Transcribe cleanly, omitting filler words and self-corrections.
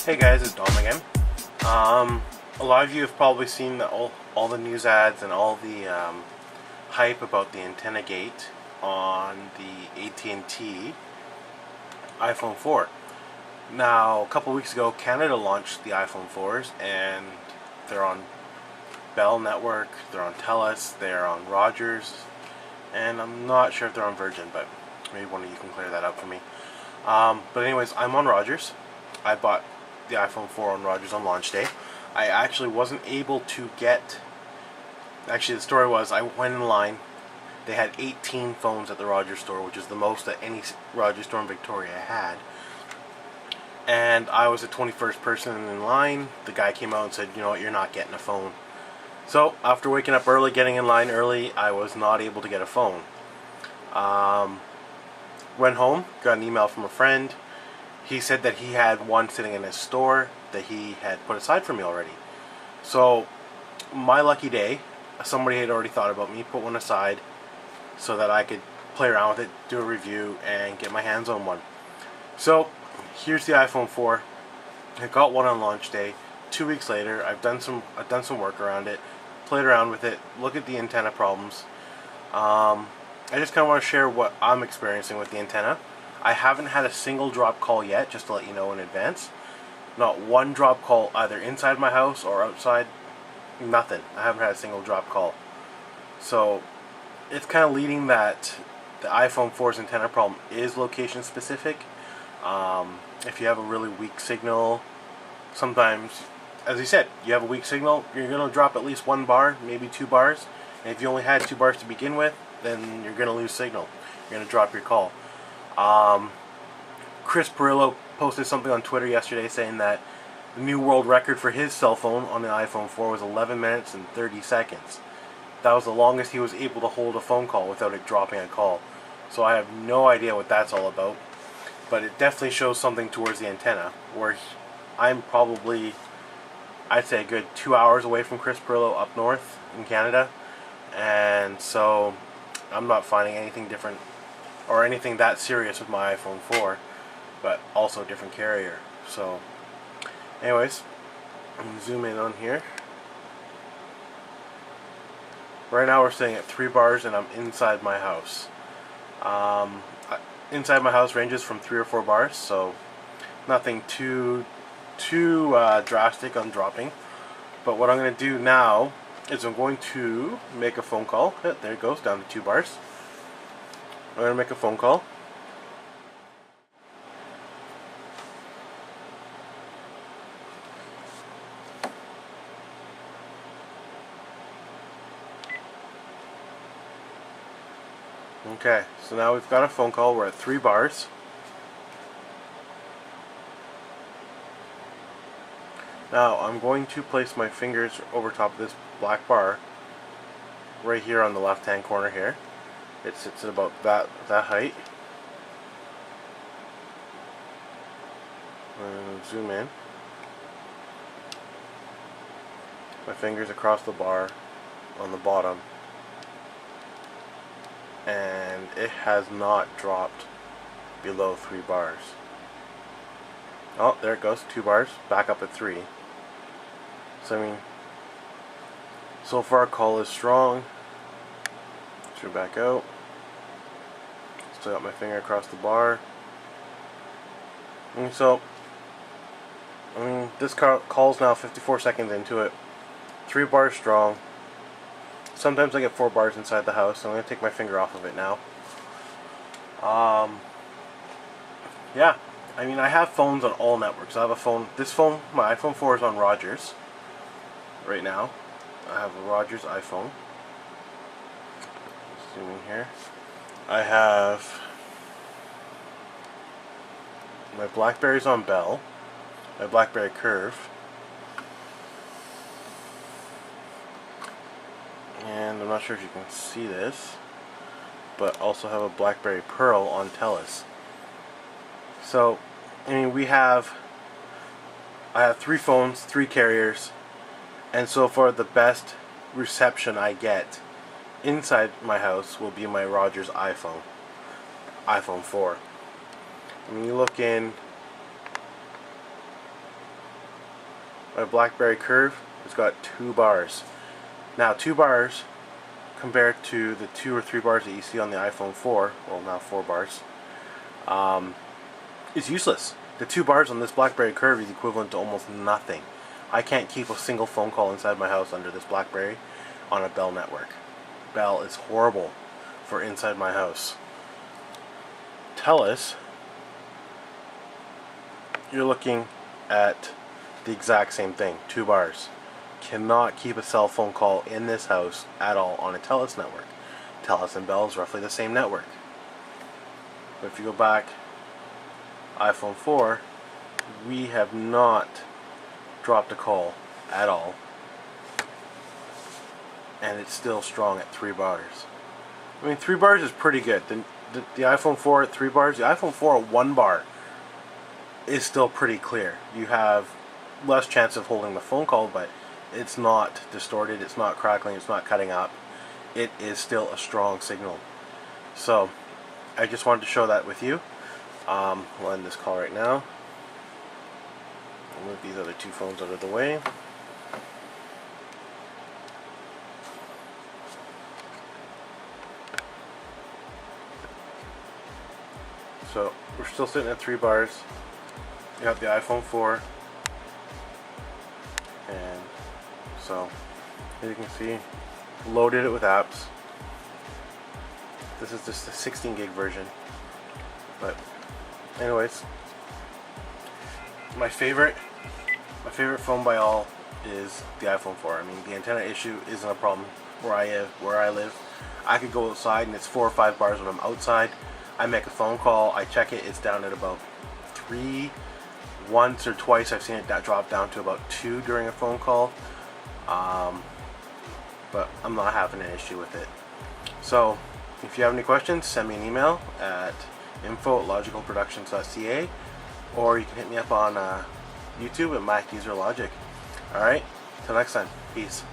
Hey guys, it's Dom again. A lot of you have probably seen all the news ads and all the hype about the Antennagate on the AT&T iPhone 4. Now, a couple weeks ago, Canada launched the iPhone 4s, and they're on Bell Network, they're on TELUS, they're on Rogers, and I'm not sure if they're on Virgin, but maybe one of you can clear that up for me. But anyways, I'm on Rogers. I bought the iPhone 4 on Rogers on launch day. I actually wasn't able to get... Actually, the story was I went in line. They had 18 phones at the Rogers store, which is the most that any Rogers store in Victoria had. And I was the 21st person in line. The guy came out and said, you know what, you're not getting a phone. So, after waking up early, getting in line early, I was not able to get a phone. Went home, got an email from a friend. He said that he had one sitting in his store that he had put aside for me already. So, my lucky day, somebody had already thought about me, put one aside so that I could play around with it, do a review, and get my hands on one. So, here's the iPhone 4. I got one on launch day. 2 weeks later, I've done some work around it, played around with it, look at the antenna problems. I just kind of want to share what I'm experiencing with the antenna. I haven't had a single drop call yet, just to let you know in advance. Not one drop call either inside my house or outside. Nothing. I haven't had a single drop call. So it's kind of leading that the iPhone 4's antenna problem is location specific. If you have a really weak signal, sometimes, as I said, you have a weak signal, you're going to drop at least 1 bar, maybe 2 bars. And if you only had 2 bars to begin with, then you're going to lose signal. You're going to drop your call. Chris Perillo posted something on Twitter yesterday saying that the new world record for his cell phone on the iPhone 4 was 11 minutes and 30 seconds. That was the longest he was able to hold a phone call without it dropping a call. So I have no idea what that's all about. But it definitely shows something towards the antenna, where I'm probably, I'd say, a good 2 hours away from Chris Perillo up north in Canada. And so I'm not finding anything different or anything that serious with my iPhone 4, but also a different carrier. So anyways, I'm going to zoom in on here. Right now we're staying at 3 bars and I'm inside my house. Inside my house ranges from 3 or 4 bars, so nothing too drastic on dropping. But what I'm going to do now is I'm going to make a phone call. There it goes, down to 2 bars. I'm going to make a phone call. Okay, so now we've got a phone call. We're at 3 bars. Now I'm going to place my fingers over top of this black bar right here on the left hand corner here. It sits at about that height. And zoom in. My fingers across the bar on the bottom. And it has not dropped below 3 bars. Oh, there it goes, 2 bars, back up at 3. So I mean, so far call is strong. Should back out. Still got my finger across the bar. And so, I mean, this call's now 54 seconds into it. 3 bars strong. Sometimes I get 4 bars inside the house, so I'm going to take my finger off of it now. Yeah, I mean, I have phones on all networks. I have a phone, this phone, my iPhone 4 is on Rogers right now. I have a Rogers iPhone. Zoom in here. I have my BlackBerry's on Bell, my BlackBerry Curve. And I'm not sure if you can see this, but also have a BlackBerry Pearl on TELUS. So, I mean, I have 3 phones, 3 carriers, and so far the best reception I get inside my house will be my Rogers iPhone 4. When you look in My BlackBerry Curve has got 2 bars. Now 2 bars compared to the 2 or 3 bars that you see on the iPhone 4, well now 4 bars, is useless. The 2 bars on this BlackBerry Curve is equivalent to almost nothing. I can't keep a single phone call inside my house under this BlackBerry on a Bell network. Bell is horrible for inside my house. TELUS, you're looking at the exact same thing. 2 bars. Cannot keep a cell phone call in this house at all on a TELUS network. TELUS and Bell is roughly the same network. But if you go back, iPhone 4, we have not dropped a call at all, and it's still strong at 3 bars. I mean, 3 bars is pretty good. The iPhone 4 at 3 bars, the iPhone 4 at 1 bar is still pretty clear. You have less chance of holding the phone call, but it's not distorted, it's not crackling, it's not cutting up. It is still a strong signal. So I just wanted to show that with you. We'll end this call right now. I'll move these other 2 phones out of the way. So we're still sitting at 3 bars. You have the iPhone 4, and so as you can see, loaded it with apps. This is just the 16 gig version, but anyways, my favorite phone by all is the iPhone 4. I mean, the antenna issue isn't a problem where I live. I could go outside and it's 4 or 5 bars when I'm outside. I make a phone call, I check it, it's down at about 3. Once or twice I've seen it drop down to about 2 during a phone call, but I'm not having an issue with it. So if you have any questions, send me an email at info@logicalproductions.ca, or you can hit me up on YouTube at MacUserLogic. Alright, till next time, peace.